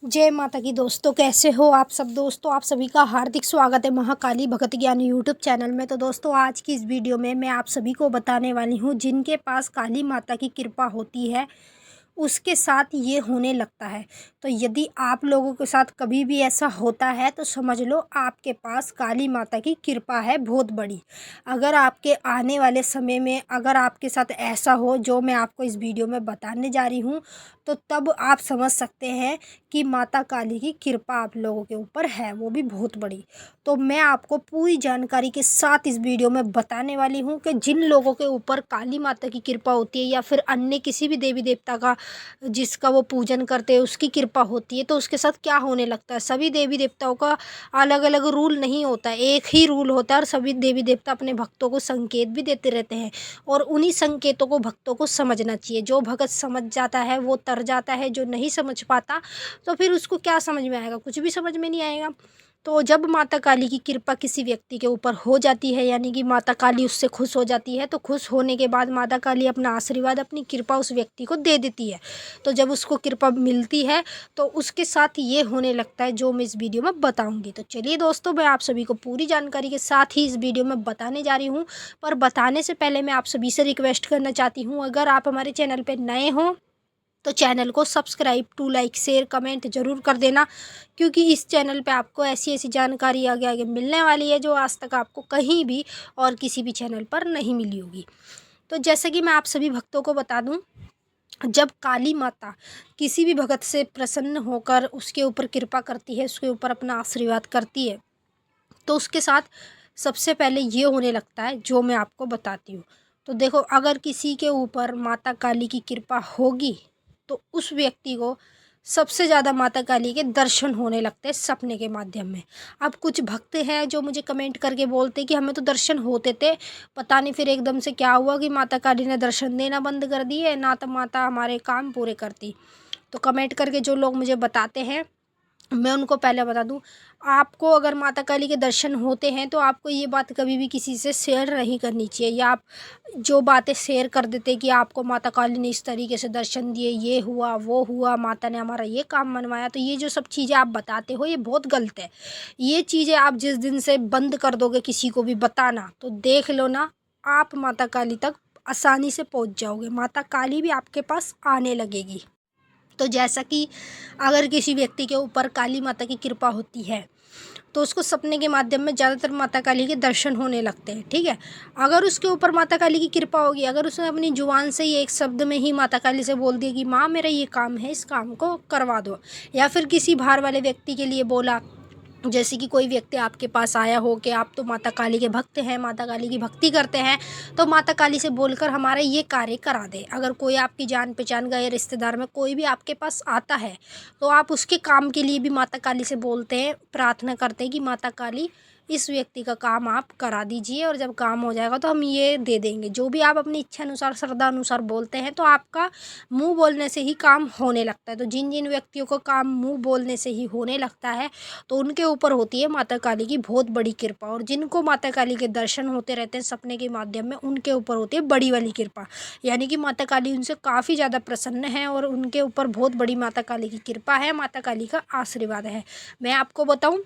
जय माता की दोस्तों, कैसे हो आप सब। दोस्तों आप सभी का हार्दिक स्वागत है महाकाली भगत ज्ञान यूट्यूब चैनल में। तो दोस्तों आज की इस वीडियो में मैं आप सभी को बताने वाली हूँ जिनके पास काली माता की कृपा होती है उसके साथ ये होने लगता है। तो यदि आप लोगों के साथ कभी भी ऐसा होता है तो समझ लो आपके पास काली माता की कृपा है बहुत बड़ी। अगर आपके आने वाले समय में अगर आपके साथ ऐसा हो जो मैं आपको इस वीडियो में बताने जा रही हूँ तो तब आप समझ सकते हैं कि माता काली की कृपा आप लोगों के ऊपर है, वो भी बहुत बड़ी। तो मैं आपको पूरी जानकारी के साथ इस वीडियो में बताने वाली हूँ कि जिन लोगों के ऊपर काली माता की कृपा होती है या फिर अन्य किसी भी देवी देवता का जिसका वो पूजन करते हैं उसकी कृपा होती है तो उसके साथ क्या होने लगता है। सभी देवी देवताओं का अलग अलग रूल नहीं होता है, एक ही रूल होता है और सभी देवी देवता अपने भक्तों को संकेत भी देते रहते हैं और उन्हीं संकेतों को भक्तों को समझना चाहिए। जो भगत समझ जाता है वो तर जाता है, जो नहीं समझ पाता तो फिर उसको क्या समझ में आएगा, कुछ भी समझ में नहीं आएगा। तो जब माता काली की कृपा किसी व्यक्ति के ऊपर हो जाती है यानी कि माता काली उससे खुश हो जाती है तो खुश होने के बाद माता काली अपना आशीर्वाद अपनी कृपा उस व्यक्ति को दे देती है। तो जब उसको कृपा मिलती है तो उसके साथ ये होने लगता है जो मैं इस वीडियो में बताऊंगी। तो चलिए दोस्तों मैं आप सभी को पूरी जानकारी के साथ ही इस वीडियो में बताने जा रही हूँ। पर बताने से पहले मैं आप सभी से रिक्वेस्ट करना चाहती हूँ, अगर आप हमारे चैनल पर नए हों तो चैनल को subscribe to like share comment ज़रूर कर देना, क्योंकि इस चैनल पे आपको ऐसी ऐसी जानकारी आगे आगे मिलने वाली है जो आज तक आपको कहीं भी और किसी भी चैनल पर नहीं मिली होगी। तो जैसे कि मैं आप सभी भक्तों को बता दूं, जब काली माता किसी भी भगत से प्रसन्न होकर उसके ऊपर कृपा करती है, उसके ऊपर अपना आशीर्वाद करती है तो उसके साथ सबसे पहले ये होने लगता है जो मैं आपको बताती हूँ। तो देखो, अगर किसी के ऊपर माता काली की कृपा होगी तो उस व्यक्ति को सबसे ज़्यादा माता काली के दर्शन होने लगते हैं सपने के माध्यम में। अब कुछ भक्त हैं जो मुझे कमेंट करके बोलते कि हमें तो दर्शन होते थे, पता नहीं फिर एकदम से क्या हुआ कि माता काली ने दर्शन देना बंद कर दिए, ना तो माता हमारे काम पूरे करती। तो कमेंट करके जो लोग मुझे बताते हैं मैं उनको पहले बता दूं, आपको अगर माता काली के दर्शन होते हैं तो आपको ये बात कभी भी किसी से शेयर नहीं करनी चाहिए, या आप जो बातें शेयर कर देते कि आपको माता काली ने इस तरीके से दर्शन दिए, ये हुआ वो हुआ, माता ने हमारा ये काम मनवाया, तो ये जो सब चीज़ें आप बताते हो ये बहुत गलत है। ये चीज़ें आप जिस दिन से बंद कर दोगे किसी को भी बताना तो देख लो ना, आप माता काली तक आसानी से पहुँच जाओगे, माता काली भी आपके पास आने लगेगी। तो जैसा कि अगर किसी व्यक्ति के ऊपर काली माता की कृपा होती है तो उसको सपने के माध्यम में ज़्यादातर माता काली के दर्शन होने लगते हैं, ठीक है। अगर उसके ऊपर माता काली की कृपा होगी, अगर उसने अपनी जुबान से ही एक शब्द में ही माता काली से बोल दिया कि माँ मेरा ये काम है, इस काम को करवा दो, या फिर किसी बाहर वाले व्यक्ति के लिए बोला, जैसे कि कोई व्यक्ति आपके पास आया हो कि आप तो माता काली के भक्त हैं, माता काली की भक्ति करते हैं, तो माता काली से बोलकर हमारा ये कार्य करा दें। अगर कोई आपकी जान पहचान का या रिश्तेदार में कोई भी आपके पास आता है तो आप उसके काम के लिए भी माता काली से बोलते हैं, प्रार्थना करते हैं कि माता काली इस व्यक्ति का काम आप करा दीजिए और जब काम हो जाएगा तो हम ये दे देंगे। जो भी आप अपनी इच्छा अनुसार श्रद्धा अनुसार बोलते हैं तो आपका मुंह बोलने से ही काम होने लगता है। तो जिन जिन व्यक्तियों को काम मुंह बोलने से ही होने लगता है तो उनके ऊपर होती है माता काली की बहुत बड़ी कृपा, और जिनको माता काली के दर्शन होते रहते हैं सपने के माध्यम में उनके ऊपर होती है बड़ी वाली कृपा, यानी कि माता काली उनसे काफ़ी ज़्यादा प्रसन्न है और उनके ऊपर बहुत बड़ी माता काली की कृपा है, माता काली का आशीर्वाद है। मैं आपको बताऊं,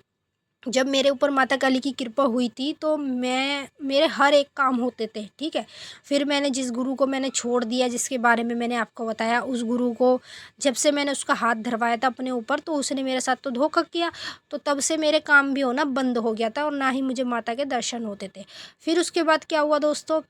जब मेरे ऊपर माता काली की कृपा हुई थी तो मेरे हर एक काम होते थे, ठीक है। फिर मैंने जिस गुरु को मैंने छोड़ दिया, जिसके बारे में मैंने आपको बताया, उस गुरु को जब से मैंने उसका हाथ धरवाया था अपने ऊपर तो उसने मेरे साथ तो धोखा किया, तो तब से मेरे काम भी होना बंद हो गया था और ना ही मुझे माता के दर्शन होते थे। फिर उसके बाद क्या हुआ दोस्तों,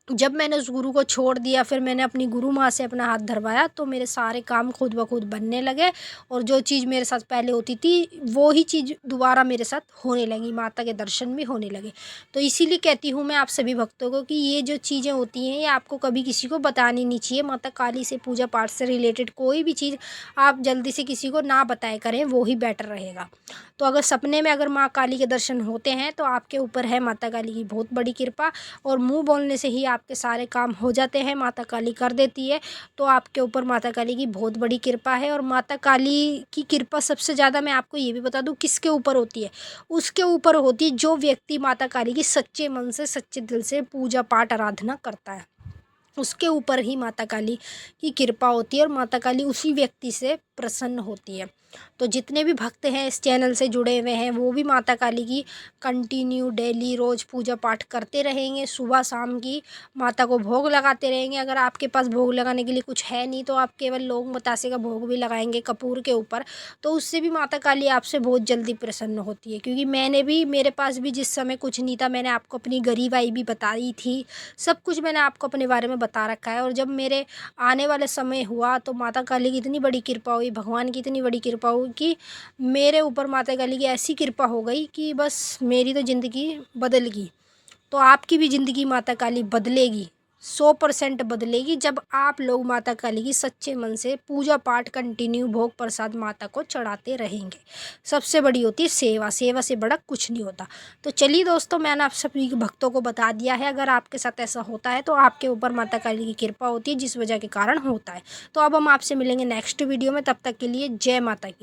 जब मैंने उस गुरु को छोड़ दिया फिर मैंने अपनी गुरु माँ से अपना हाथ धरवाया तो मेरे सारे काम खुद ब खुद बनने लगे, और जो चीज़ मेरे साथ पहले होती थी वो ही चीज़ दोबारा मेरे साथ होने लगी, माता के दर्शन भी होने लगे। तो इसीलिए कहती हूँ मैं आप सभी भक्तों को कि ये जो चीज़ें होती हैं ये आपको कभी किसी को बतानी नहीं चाहिए। माता काली से पूजा पाठ से रिलेटेड कोई भी चीज़ आप जल्दी से किसी को ना बताया करें, वो ही बेटर रहेगा। तो अगर सपने में अगर माँ काली के दर्शन होते हैं तो आपके ऊपर है माता काली की बहुत बड़ी कृपा, और मुंह बोलने से ही आपके सारे काम हो जाते हैं, माता काली कर देती है। तो आपके ऊपर माता काली की बहुत बड़ी कृपा है, और माता काली की कृपा सबसे ज़्यादा मैं आपको ये भी बता दूं किसके ऊपर होती है, उसके ऊपर होती है जो व्यक्ति माता काली की सच्चे मन से सच्चे दिल से पूजा पाठ आराधना करता है, उसके ऊपर ही माता काली की कृपा होती है और माता काली उसी व्यक्ति से प्रसन्न होती है। तो जितने भी भक्त हैं इस चैनल से जुड़े हुए हैं वो भी माता काली की कंटिन्यू डेली रोज़ पूजा पाठ करते रहेंगे। सुबह शाम की माता को भोग लगाते रहेंगे। अगर आपके पास भोग लगाने के लिए कुछ है नहीं तो आप केवल लौंग बतासे का भोग भी लगाएंगे कपूर के ऊपर, तो उससे भी माता काली आपसे बहुत जल्दी प्रसन्न होती है। क्योंकि मेरे पास भी जिस समय कुछ नहीं था, मैंने आपको अपनी गरीबाई भी बताई थी, सब कुछ मैंने आपको अपने बारे में बता रखा है। और जब मेरे आने वाले समय हुआ तो माता काली की इतनी बड़ी कृपा हुई, भगवान की इतनी बड़ी कृपा हुई कि मेरे ऊपर माता काली की ऐसी कृपा हो गई कि बस मेरी तो ज़िंदगी बदल गई। तो आपकी भी ज़िंदगी माता काली बदलेगी, 100% बदलेगी जब आप लोग माता काली की सच्चे मन से पूजा पाठ कंटिन्यू भोग प्रसाद माता को चढ़ाते रहेंगे। सबसे बड़ी होती है सेवा, सेवा से बड़ा कुछ नहीं होता। तो चलिए दोस्तों, मैंने आप सभी भक्तों को बता दिया है। अगर आपके साथ ऐसा होता है तो आपके ऊपर माता काली की कृपा होती है, जिस वजह के कारण होता है। तो अब हम आपसे मिलेंगे नेक्स्ट वीडियो में, तब तक के लिए जय माता की।